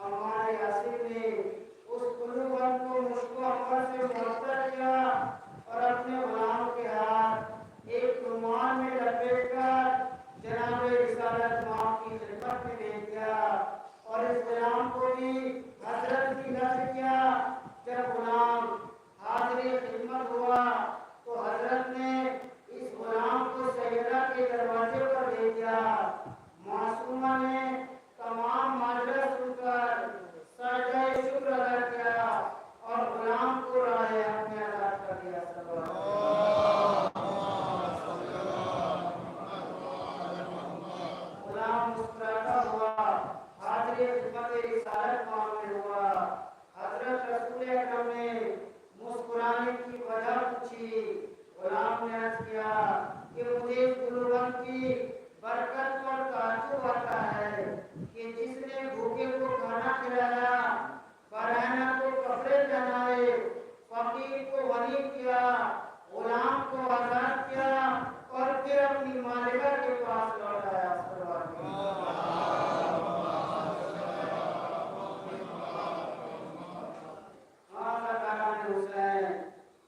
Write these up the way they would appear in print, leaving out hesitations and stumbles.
हमारे यासीन ने उस कुल्लू वन को मुश्किल से किया। जब गुलाम हाजिर खिदमत हुआ तो हजरत ने इस गुलाम को सैयदा के दरवाजे पर ले दिया। मासूमा ने तमाम माजरा सुनकर सजदे शुक्र अदा किया और गुलाम को राहे हक में आजाद कर दिया। गुलाम मुस्कुराता हुआ हाजिर खिदमत रिसालत मांगने हुआ। हजरत रसूल अकरम ने मुस्कुराने की वजह पूछी। गुलाम ने अर्ज किया कि मुझे गुलबन की बरकत पर ताज्जुब आता है कि जिसने भूखे को खाना खिलाया, बरहना को कपड़े पहनाए, फकीर को गनी किया, गुलाम को आजाद किया और फिर अपनी मालिका के पास लौटाया।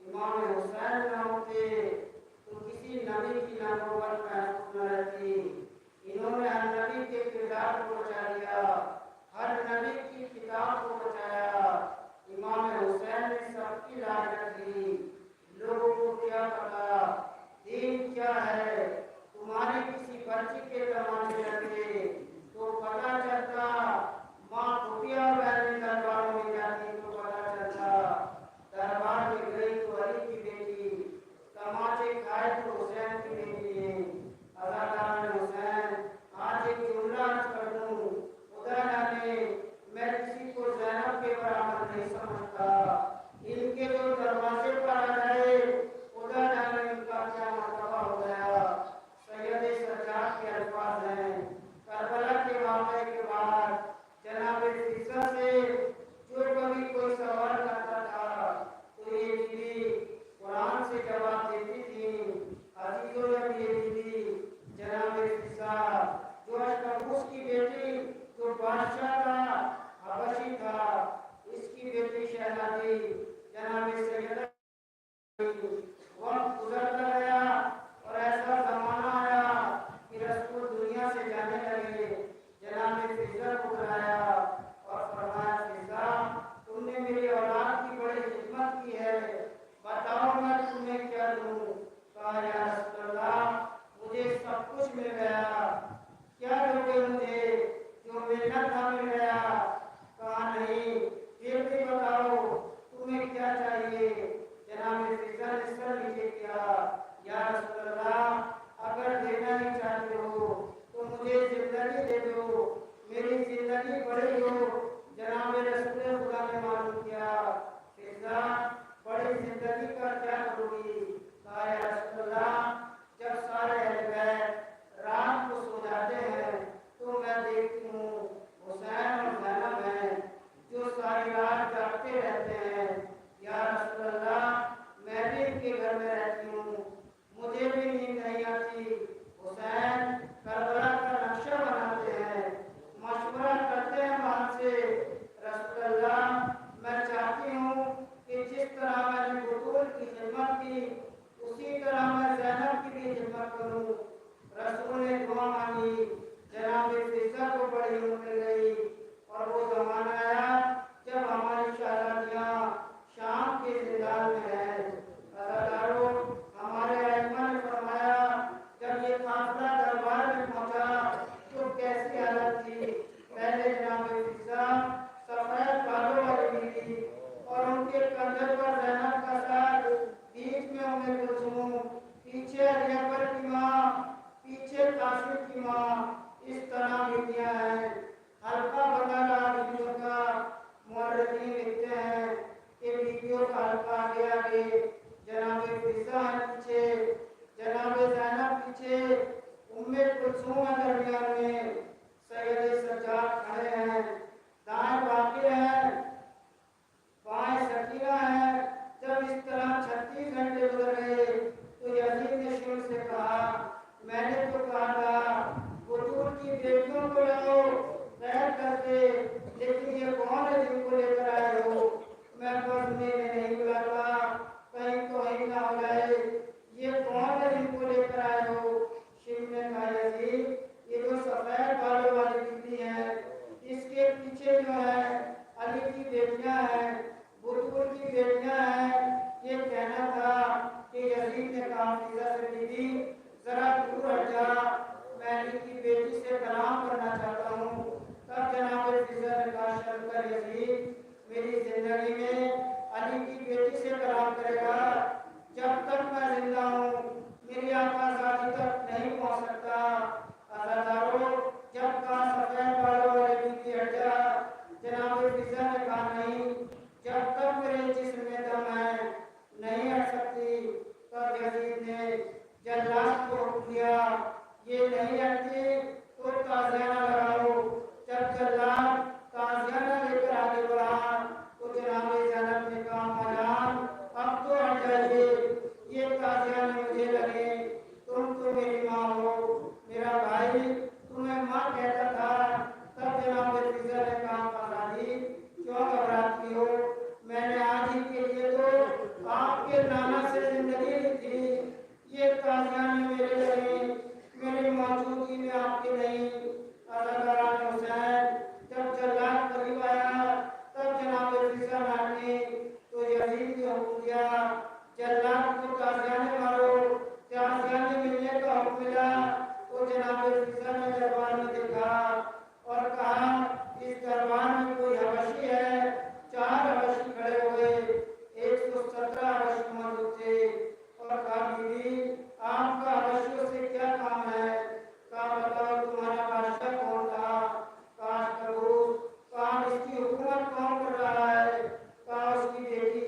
इमाम हुसैन न होते तो किसी नबी की नबूवत महफूज न रहती। इन्होंने हर नबी के किरदार को बचा लिया, हर नबी की किताब को बचाया। इमाम हुसैन ने सबकी लाज रखी। लोगों को क्या पता दीन क्या है, तुम्हारे किसी बच्ची के जमाने लगे तो पता चलता, माँ खुफिया बहने दरबारों में जाती तो पता चलता, दरबार में गई तो अली की बेटी, तमाचे खाए तो हुसैन की बेटी है। अदाकारान हुसैन आज एक जुमला अर्ज कर दूं, खुदा जाने मैं किसी को ज़ैनब के बराबर नहीं समझता। इनके जो दरवाजे पर आ जाए खुदा जाने इनका क्या मर्तबा हो गया। सैयद सज्जाद के अल्फाज हैं, करबला के वाक़े के बाद जनाब फिजा से जो कभी कोई सवाल करता था तो ये बीवी कुरान से जवाब देती थी। अजीजों ने ये बीवी जनाब फिजा जो अशकबूस की बेटी, जो बादशाह था, हबशी था, इसकी बेटी शहजादी जनाब सैयदा। वक्त गुजरता गया और ऐसा जमाना आया कि रसूल दुनिया से जाने लगे। जनाब फिजा को बुलाया और फरमाया, फिजा तुमने मेरी औलाद की बड़ी खिदमत की है, बताओ मैं तुम्हें क्या दूं। कहा, या रसूल अल्लाह मुझे सब कुछ मिल गया, क्या दोगे मुझे जो मिलना था मिल गया। कहा नहीं, फिर भी बताओ तुम्हें क्या चाहिए। जनाब फिजा ने सर नीचे किया, या रसूल अल्लाह अगर देना ही चाहते हो तो मुझे जिंदगी दे दो, मेरी जिंदगी बड़ी हो। जनाब रसूल खुदा ने मालूम किया, फिजा बड़ी जिंदगी का क्या करोगी। कहा, या रसूल अल्लाह जब सारे अहले बैत रात को सो जाते हैं तो मैं देखती हूँ हुसैन और ज़ैनब हैं जो सारी रात जागते रहते हैं। या रसूल अल्लाह मैं भी इनके घर में रहती हूँ, मुझे भी नींद नहीं आती। हुसैन करबला का नक्शा बनाते हैं, मशवरा करते हैं वहां से। रसूल अल्लाह मैं चाहती हूँ कि जिस तरह मैंने बुतूल की खिदमत की उसी तरह मैं ज़ैनब की भी खिदमत करूँ। रसूल ने दुआ मांगी, जनाब फिजा को बड़ी उम्र मिल गई और वो जमाना आया जब हमारी शहजादियाँ शाम के जिंदान में हैं। अदाकारों हमारे अइम्मा ने फरमाया, जब ये काफिला दरबार में पहुंचा तो कैसी हालत थी। पहले जनाब फिजा सफेद बालों वाली बीवी और उनके कंधे पर ज़ैनब का सर, बीच में उम्मे कुलसूम, पीछे अली अकबर की माँ, पीछे कासिम की माँ, इस तरह बीवियाँ हैं। हल्का बदला बीवियों का मुअर्रिखीन लिखते हैं कि बीवियों का हल्का आगे आगे, जनाब फिजा पीछे, जनाब ज़ैनब पीछे, उम्मे कुलसूम दरमियान में, सैयद सज्जाद खड़े हैं, दाएं बाकिर हैं, बाएं सकीना है। जब इस तरह 36 घंटे गुजर गए तो यजीद ने शिव से कहा, मैंने तो कहा था बुतूल की बेटियों को लाओ तैर करके, लेकिन ये कौन है जिनको लेकर आए हो। मैं बस में नहीं बुलाता, कहीं तो ही ना हो जाए। ये कौन है जिनको लेकर आए हो। शिव ने कहा, यजीद ये जो सफेद बालों वाली बीवी है इसके पीछे जो है अली की बेटियां हैं, बुलबुल की बेटियां हैं। ये कहना था कि यजीद ने कहा फिजा से बीबी जरा दूर हट जा, मैं अली की बेटी से कलाम करना चाहता हूँ। तब जनाब फिजा ने कहा शर्म कर यजीद, मेरी जिंदगी में अली की बेटी से कलाम करेगा? जब तक मैं जिंदा हूँ मेरी आकाज़ादी तक नहीं पहुँच सकता। अज़ादारो जब कहा सफेद बालों वाले बीबी हट जा। जनाब फिजा ने कहा नहीं, जब तक मेरे जिस्म में दम है नहीं हट सकती। तब यजीद ने जल्लाद को हुक्म दिया, ये नहीं हटती तो ताज़ियाना लगाओ। जब जल्लाद ताज़ियाना लेकर आगे बढ़ा तो जनाब ज़ैनब ने कहा मौलान अब तो हट जाइए, ये ताज़ियाने मुझे लगे, तुम तो मेरी माँ हो, मेरा भाई तुम्हें माँ कहता था। तब जनाब फिजा ने कहा आजादी क्यों घबराती हो, मैंने आज ही के लिए तो आपके नाना से जिंदगी ली थी, ये ताज़ियाने मेरे लगे, मेरी मौजूदगी में आपके नहीं। अज़ादारान हुसैन जब जल्लाद करीब आया तब जनाब फिजा ने तो यजीद ने हुक्म दिया जल्लाद को ताज़ियाने मारो। ताज़ियाने मिलने का हुक्म मिला तो जनाब फिजा ने दरबार में देखा और कहा इस दरबार में कोई हबशी है। 4 हबशी खड़े हुए, 117 हबशी मौजूद थे और कहा बीबी आपका हबशियों से क्या काम है? कहा बताओ तुम्हारा बादशाह कौन था? कहा प्रभु। कहा इसकी हुकूमत कौन कर रहा है? कहा उसकी बेटी।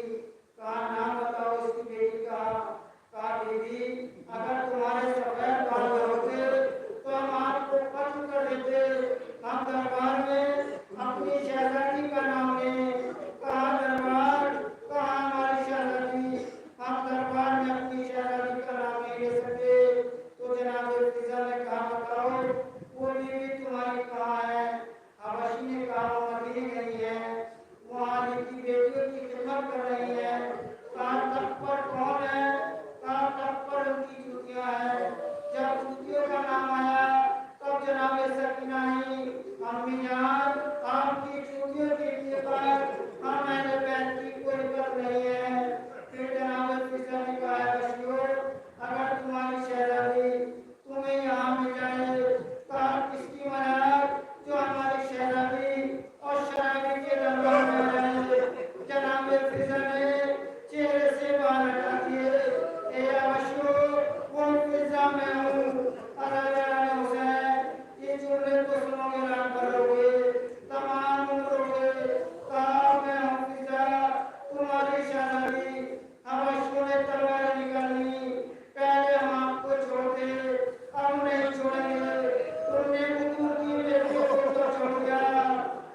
कहा नाम बताओ इसकी बेटी का। कहा बीबी अगर तुम्हारे सफेद बाल होते तो हम आपको कत्ल कर देते, हम दरबार में अपनी शहजादी का नाम लें। कहा दरबार, कहा हमारी शहजादी, हम दरबार में अपनी शहजादी का नाम नहीं ले सकते। तो जनाब फिजा ने कहा बताओ वो बीवी तुम्हारी कहाँ है? हबशी ने कहा वो मदीने गई है, वहाँ अली की बेटियों की खिदमत कर रही है। कहा तख्त पर कौन है? कहा तख्त पर उनकी जूतियाँ हैं। जब जूतियों का नाम आया तब जनाब सकीना आई अम्मी जान आपकी जूतियों के लिए पर हम मैंने बैठ की कोई बात नहीं है। फिर जनाब फिजा ने कहा बशियो अगर तुम्हारी शहजादी तुम्हें यहाँ मिल जाए, कहा किसकी मनाक जो हमारी शहजादी और शराबी के दरबार में आ जाए। जनाब फिजा ने चेहरे से बाल हटा दिए, ए बशियो वो फिजा में हूँ। अज़ादारान हुसैन ये जुमले तो सुनोगे रात भरोगे, तमाम उम्रोगे। कहा मैं हूँ फिजा तुम्हारी शहजादी। हबशियों ने तलवारें निकाली, पहले हम आपको छोड़ते अब नहीं छोड़ेंगे। तुमने बुजुर्ग की बेटियों को तो छोड़ दिया,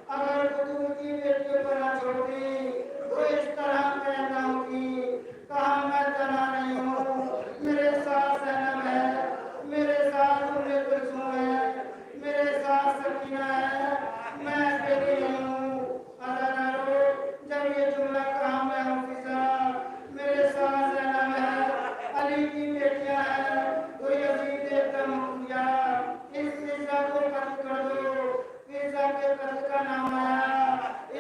अगर बुजुर्ग की बेटियों को ना छोड़ती तो इस तरह कहना होगी। कहा मैं तना नहीं हूँ, मेरे साथ ज़ैनब है, मेरे साथ उम्मे कुलसूम है, मेरे साथ सकीना है, मैं अकेली नहीं हूँ। अज़ादारो जब ये जुमला कहा मैं हूँ फिजा, मेरे साथ ज़ैनब है, अली की बेटियां हैं, तो यजीद ने एकदम हुक्म दिया इस फिजा को कत्ल कर दो। फिजा के कत्ल का नाम आया,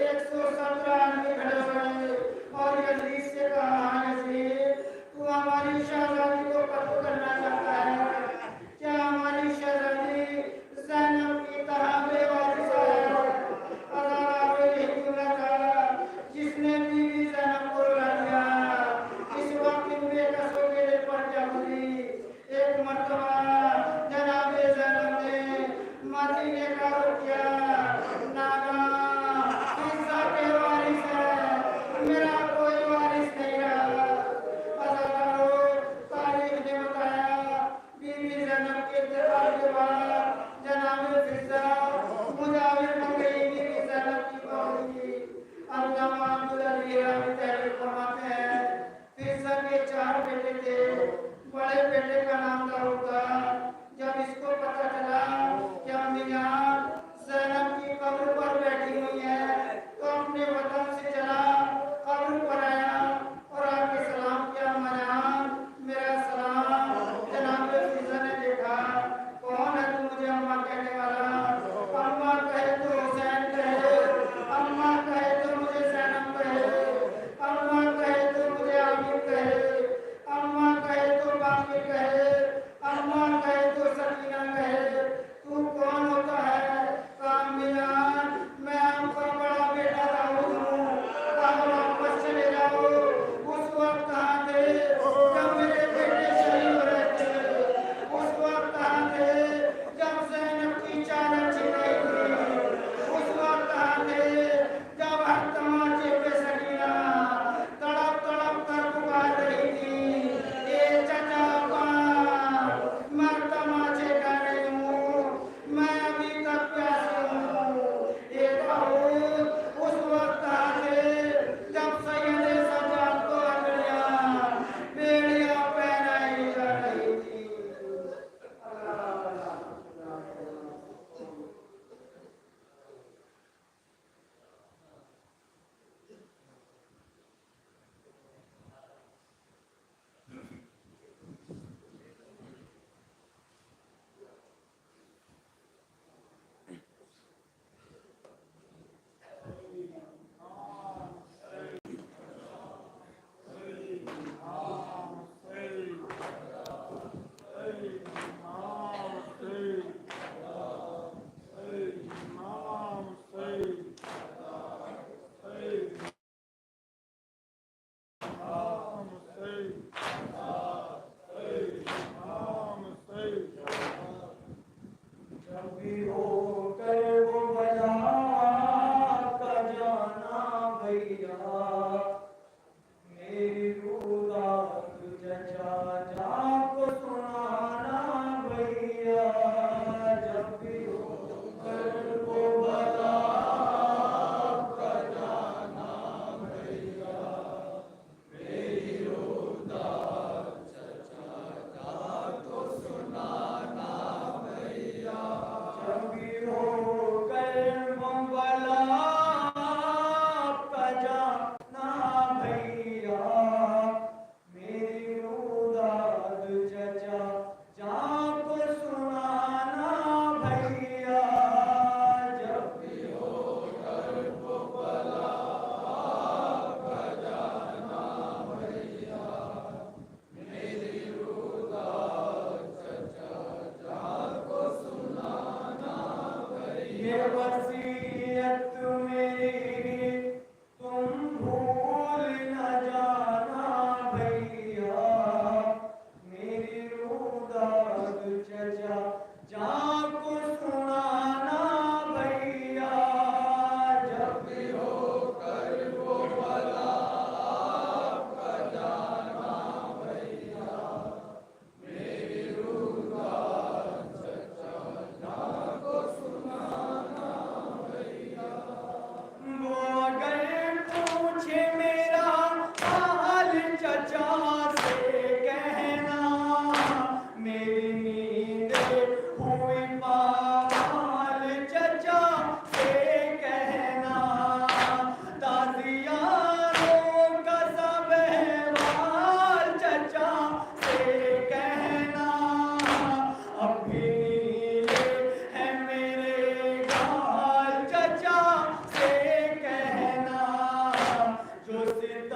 117 आदमी खड़े हुए और यजीद से कहा यजीद तू हमारी शहजादी को कत्ल करना चाहता है? क्या हमारी शहजादी ज़ैनब की तरह बेवारिस है? अज़ादारो यही जुमला था जिसने बीवी ज़ैनब को रुला दिया। इस वक्त इन बेकसों के लिए पर क्या हुई? एक मर्तबा जनाब ज़ैनब ने मदीने का रुख किया, नागा फिजा के वारिस है, मेरा कोई वारिस नहीं रहा। अज़ादारो तारीख ने बताया बीवी ज़ैनब के इंतकाल के बाद जनाब फिजा मुजाविर बन गई बीवी ज़ैनब की पौड़ी। अल्लामा अब्दुल अली रावी तहरीर फरमाते हैं फिजा के 4 बेटे थे, बड़े बेटे का नाम दाऊद था। जब इसको पता चला कि अम्मी जान ज़ैनब की कब्र पर बैठी हुई है तो अपने वतन से चला, कब्र पर आया और आके सलाम किया अम्मा जान मेरा सलाम। जनाब फिजा ने देखा कौन है तू मुझे अम्मा कहने वाला? अम्मा कहे तो हुसैन कहे, अम्मा कहे तो मुझे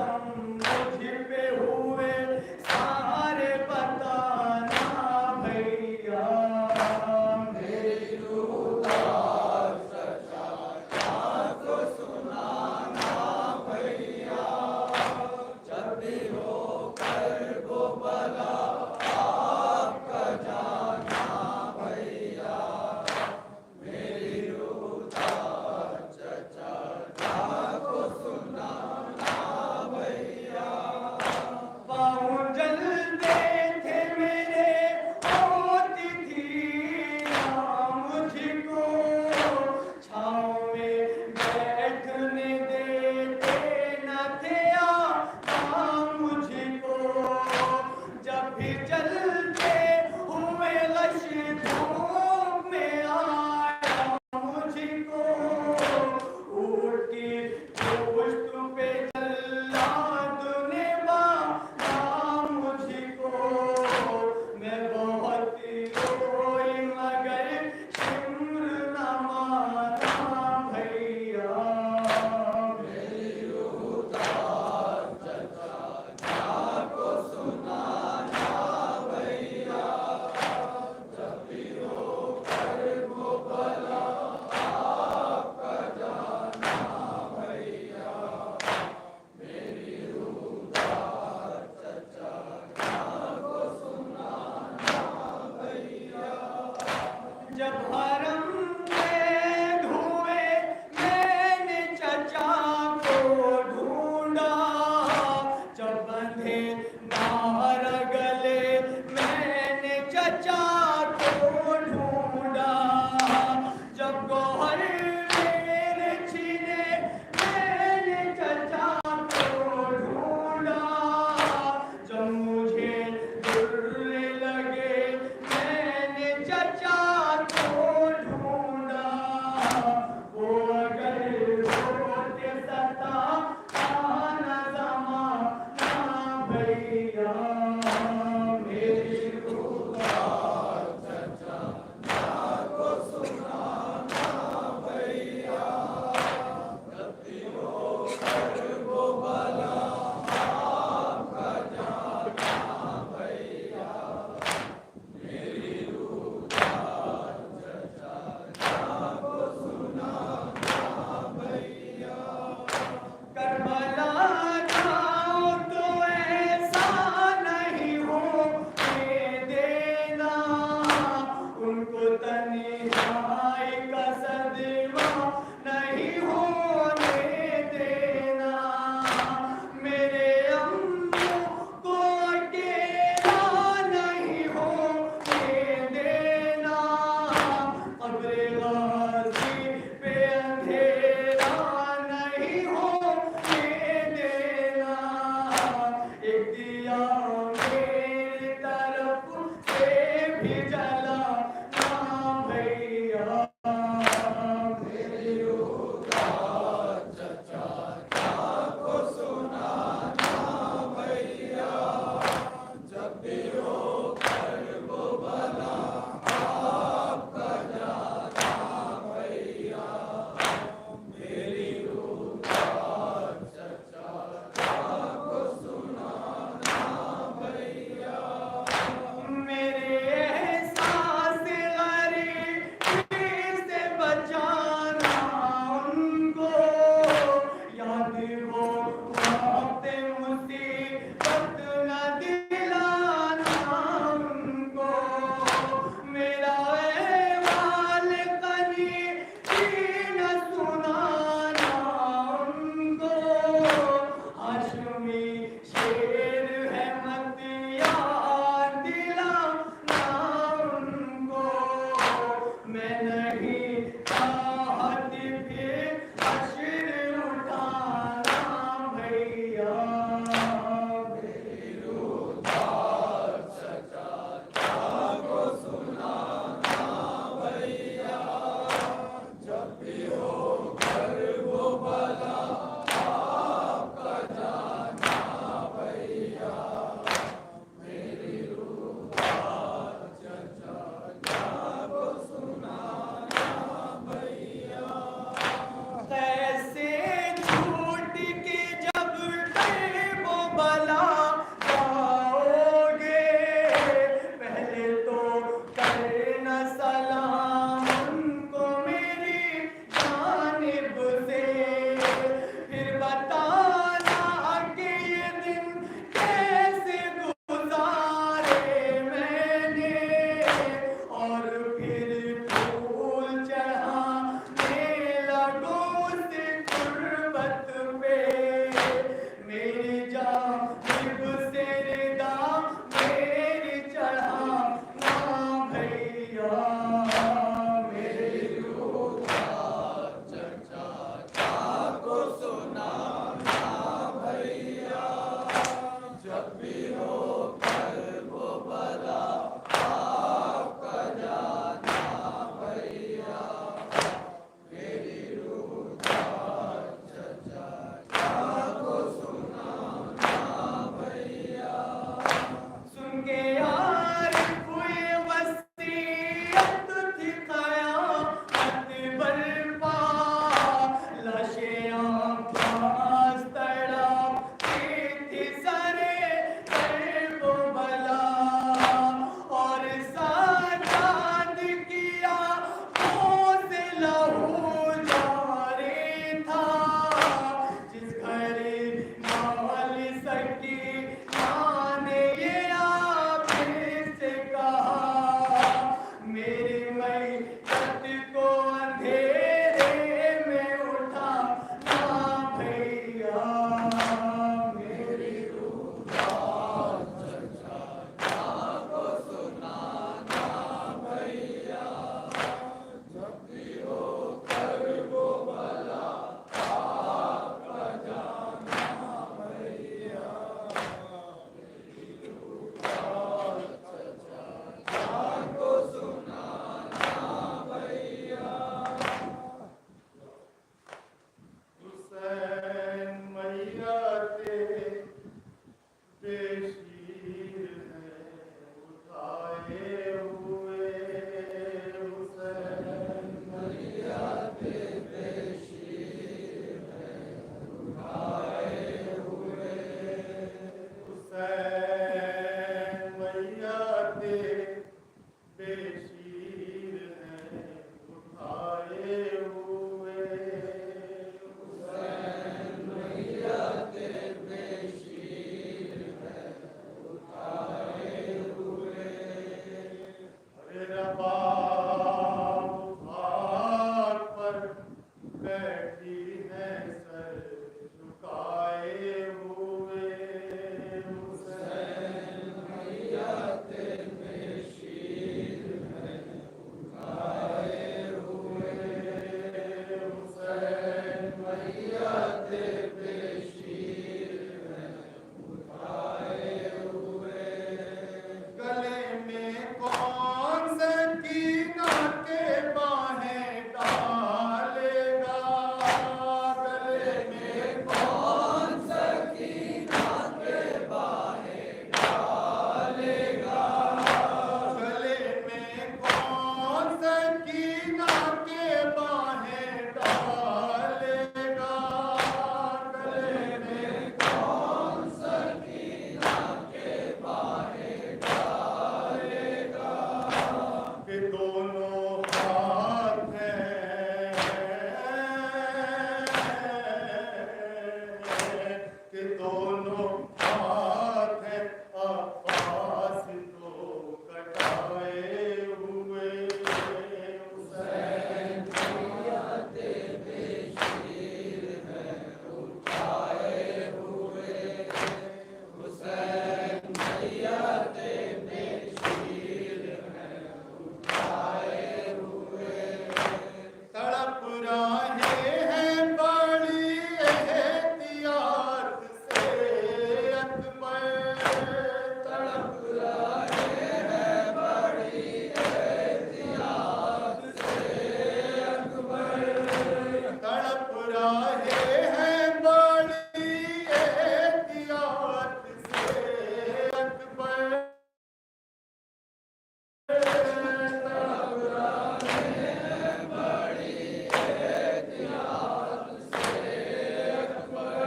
करम मुझ पे हुए सारे बताना भैया। मेरी रूह को सुनाना भैया। जब भी हो कर वो बला आपका जाना भैया। मेरी रूह चचा को सुनाना भैया। बेशीर है उठाए हुए हुसैन मैया के बेशीर है उठाए हुए हुसैन मैया के बेशीर है उठाए हुए हुसैन मैया के बेशीर है उठाए हुए अरे रबाब भाग पर बैठी है सर झुकाए हुए हुसैन मैया के बेशीर है उठाए हुए हुसैन मैया के बेशीर है उठाए हुए गले में कौन से कीना के बाहें डालेगा गले में कौन से कीना के बाहें डालेगा गले में कौन से कीना के बाहें डालेगा गले में कौन से कीना के बाहें डालेगा कि दोनों हाथ हैं कि दोनों हाथ हैं आपास तो कटाए हुए हुसैन मैया के बेशीर है उठाए हुए हुसैन मैया के बेशीर है उठाए हुए तड़प रहे हैं बड़ी एहतियात से अकबर तड़प रहे हैं बड़ी एहतियात से अकबर तड़प रहे हैं बड़ी एहतियात से अकबर तड़प रहे हैं बड़ी एहतियात से अकबर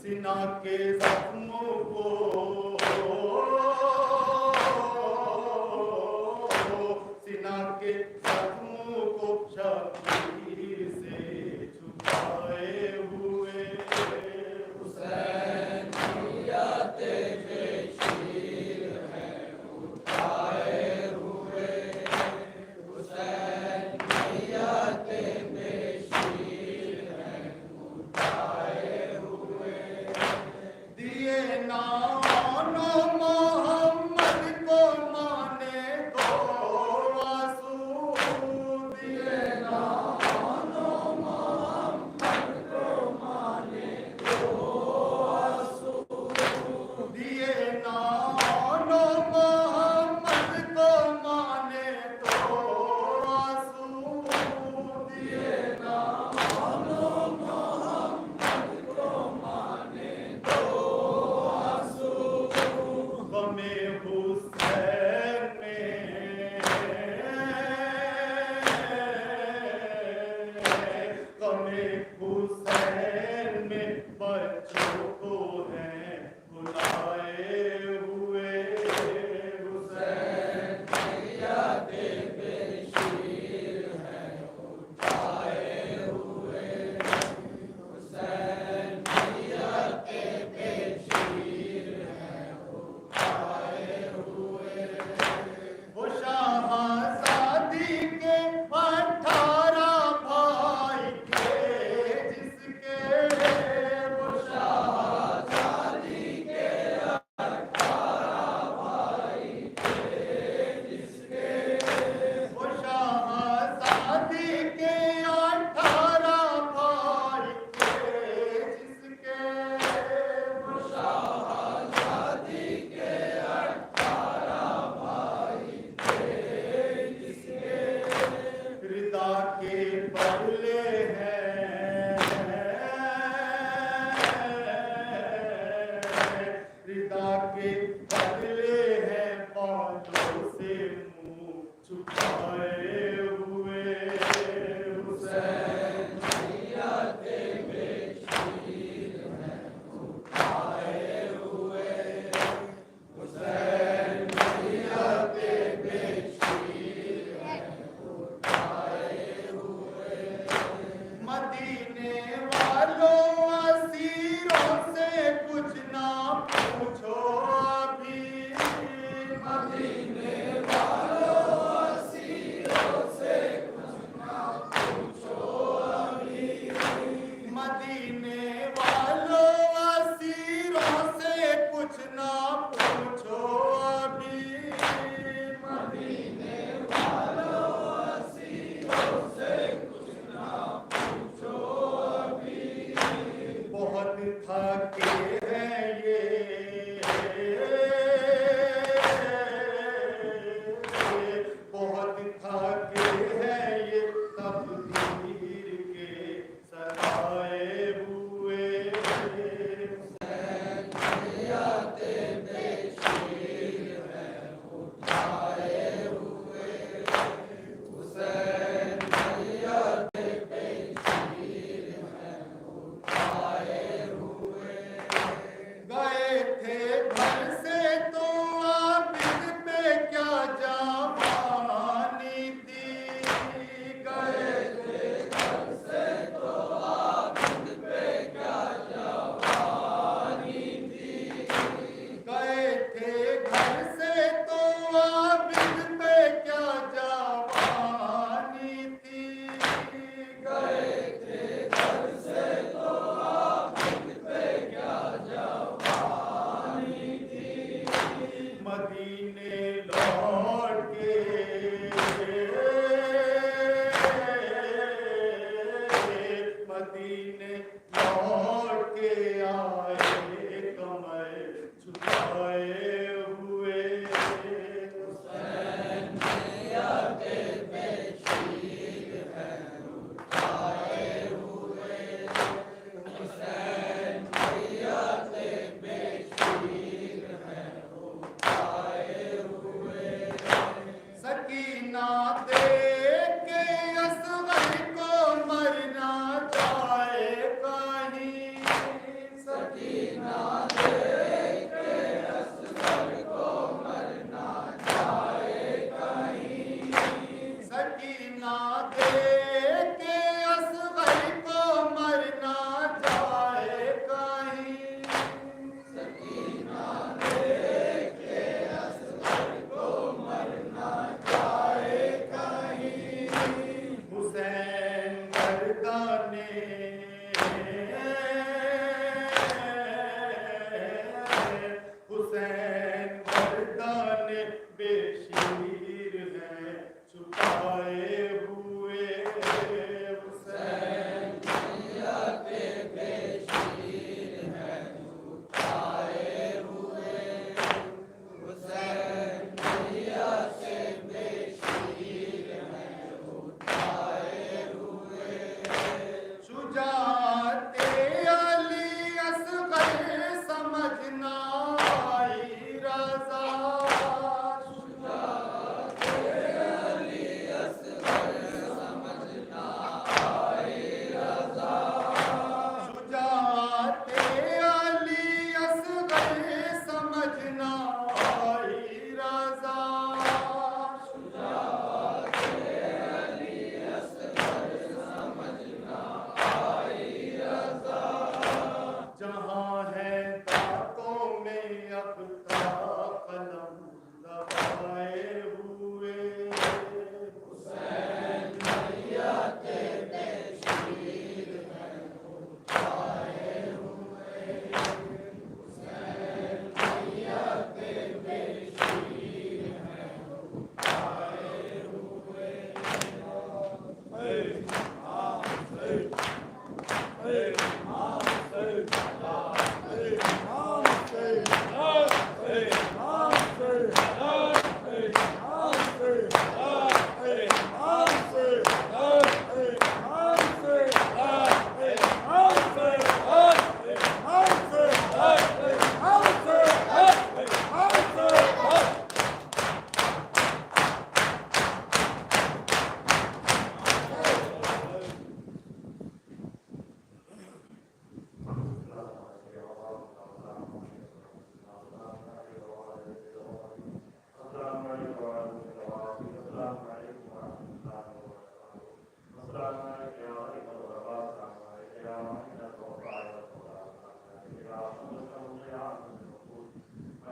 सीना के जख्मों को सीना के जख्मों को शबीर से छुपाए हुए हुसैन मैया के बेशीर है उठाए हुए हुसैन मैया के बेशीर है उठाए हुए दिए नानो मोहम्मद को माने दो आंसू दिए नानो मोहम्मद को माने दो आंसू दिए नानो मोहम्मद को माने दो आंसू दिए नानो मोहम्मद को माने दो आंसू हृदय के बदले हैं बातों से मुंह छुपाए हुए हुसैन जियाते बेशीर हैं उठाए हुए हुसैन जियाते बेशीर हैं उठाए हुए मदीने वालों असीरों से कुछ ना पूछो अभी मदीने वालों असीरों से कुछ ना पूछो अभी मदीने वालों असीरों से कुछ ना पूछो अभी मदीने वालों असीरों से कुछ ना पूछो अभी बहुत थके हैं ये बहुत थके हैं ये तकदीर के सताए हुए हुसैन जियाते बेशीर हैं उठाए हुए हुसैन जियाते बेशीर हैं उठाए हुए गए थे घर से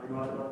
Gracias.